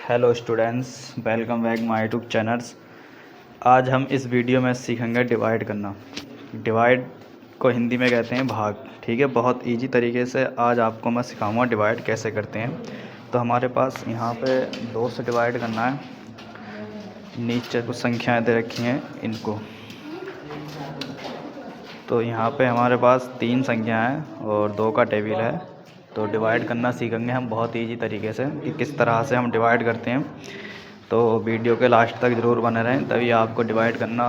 Hello students, welcome back my YouTube channels. आज हम इस वीडियो में सीखेंगे डिवाइड करना। डिवाइड को हिंदी में कहते हैं भाग। ठीक है, बहुत इजी तरीके से आज आपको मैं सिखाऊंगा डिवाइड कैसे करते हैं। तो हमारे पास यहाँ पे 2 से डिवाइड करना है। नीचे कुछ संख्याएं दे रखी हैं इनको। तो यहाँ पे हमारे पास 3 संख्या हैं और 2 का टेबल है। तो डिवाइड करना सीखेंगे हम बहुत इजी तरीके से कि किस तरह से हम डिवाइड करते हैं। तो वीडियो के लास्ट तक ज़रूर बने रहें, तभी आपको डिवाइड करना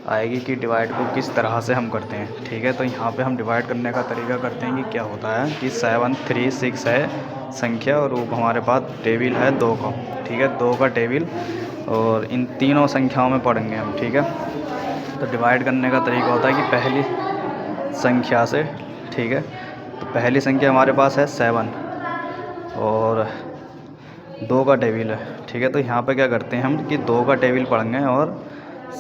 आएगी कि डिवाइड को किस तरह से हम करते हैं। ठीक है, तो यहाँ पे हम डिवाइड करने का तरीका करते हैं कि क्या होता है कि 7 3 6 है संख्या और वो हमारे पास टेबल है 2 का। ठीक है, 2 का टेबल और इन तीनों संख्याओं में पढ़ेंगे हम। ठीक है, तो डिवाइड करने का तरीका होता है कि पहली संख्या से, ठीक है, तो पहली संख्या हमारे पास है 7 और 2 का टेबल है। ठीक है, तो यहाँ पे क्या करते हैं हम कि 2 का टेबल पढ़ेंगे और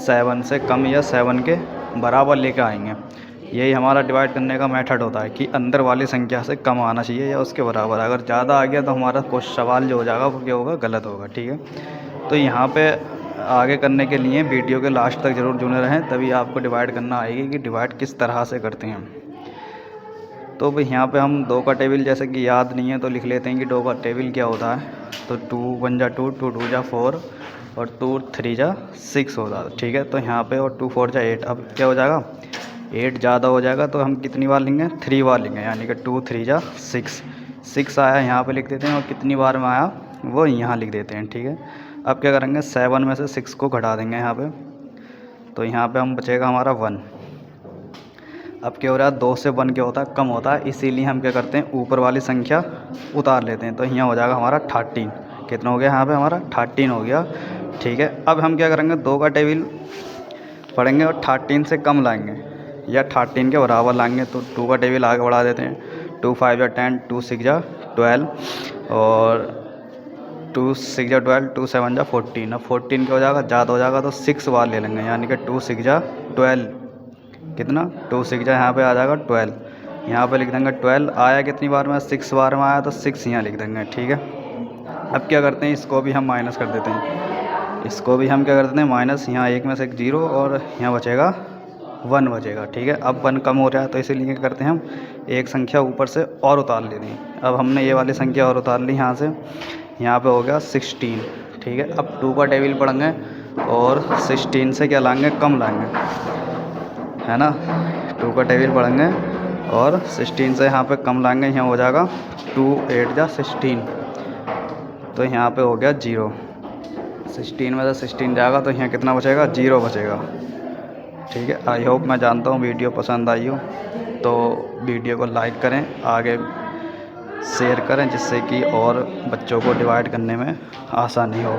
7 से कम या 7 के बराबर लेकर आएंगे। यही हमारा डिवाइड करने का मेथड होता है कि अंदर वाली संख्या से कम आना चाहिए या उसके बराबर। अगर ज़्यादा आ गया तो हमारा कुछ सवाल जो हो जाएगा वो क्या होगा, गलत होगा। ठीक है, तो यहाँ पे आगे करने के लिए वीडियो के लास्ट तक ज़रूर जुड़े रहें, तभी आपको डिवाइड करना आएगी कि डिवाइड किस तरह से करते हैं। तो भाई यहाँ पे हम 2 का टेबल जैसे कि याद नहीं है तो लिख लेते हैं कि 2 का टेबल क्या होता है। तो 2 1 जा 2, 2 2 जा 4 और 2 3 जा 6 होता है। ठीक है, तो यहाँ पे और 2 4 जा 8। अब क्या हो जाएगा, 8 ज़्यादा हो जाएगा तो हम कितनी बार लेंगे, 3 बार लेंगे, यानी कि 2 3 जा 6। 6 आया यहाँ पे लिख देते हैं और कितनी बार में आया वो यहाँ लिख देते हैं। ठीक है, अब क्या करेंगे, 7 में से 6 को घटा देंगे यहाँ पे। तो यहाँ पे हम बचेगा हमारा 1। अब क्या हो रहा है, 2 से 1 क्या होता है, कम होता है, इसीलिए हम क्या करते हैं ऊपर वाली संख्या उतार लेते हैं। तो यहाँ हो जाएगा हमारा 13। कितना हो गया यहाँ पे हमारा 13 हो गया। ठीक है, अब हम क्या करेंगे, 2 का टेबल पढ़ेंगे और 13 से कम लाएंगे या 13 के बराबर लाएंगे। तो 2 का टेबल आगे बढ़ा देते हैं। 2 5 जा 10, 2 6 जा 12 और 2 6 जा 12, 2 7 जा 14। अब 14 क्या हो जाएगा, ज़्यादा हो जाएगा तो 6 बार ले लेंगे, यानी कि 2 6 जा 12। कितना, 2 6 जा यहाँ पे आ जाएगा 12। यहाँ पे लिख देंगे 12। आया कितनी बार में, 6 बार में आया तो 6 यहाँ लिख देंगे। ठीक है, अब क्या करते हैं, इसको भी हम माइनस कर देते हैं। इसको भी हम क्या कर देते हैं माइनस, यहाँ 1 में से 1 0 और यहाँ बचेगा 1 बचेगा। ठीक है, अब 1 कम हो रहा है तो इसीलिए क्या करते हैं हम एक संख्या ऊपर से और उतार लेते हैं। अब हमने ये वाली संख्या और उतार ली यहाँ से, यहाँ पे हो गया 16। ठीक है, अब 2 का टेबल पढ़ेंगे और 16 से क्या लाएंगे, कम लाएंगे, है ना। 2 का टेबल पढ़ेंगे और 16 से यहाँ पे कम लाएंगे, यहाँ हो जाएगा 2 8 जा 16। तो यहाँ पे हो गया 0। 16 में से 16 जाएगा तो यहाँ कितना बचेगा, 0 बचेगा। ठीक है, आई होप, मैं जानता हूँ वीडियो पसंद आई हो, तो वीडियो को लाइक करें, आगे शेयर करें, जिससे कि और बच्चों को डिवाइड करने में आसानी हो।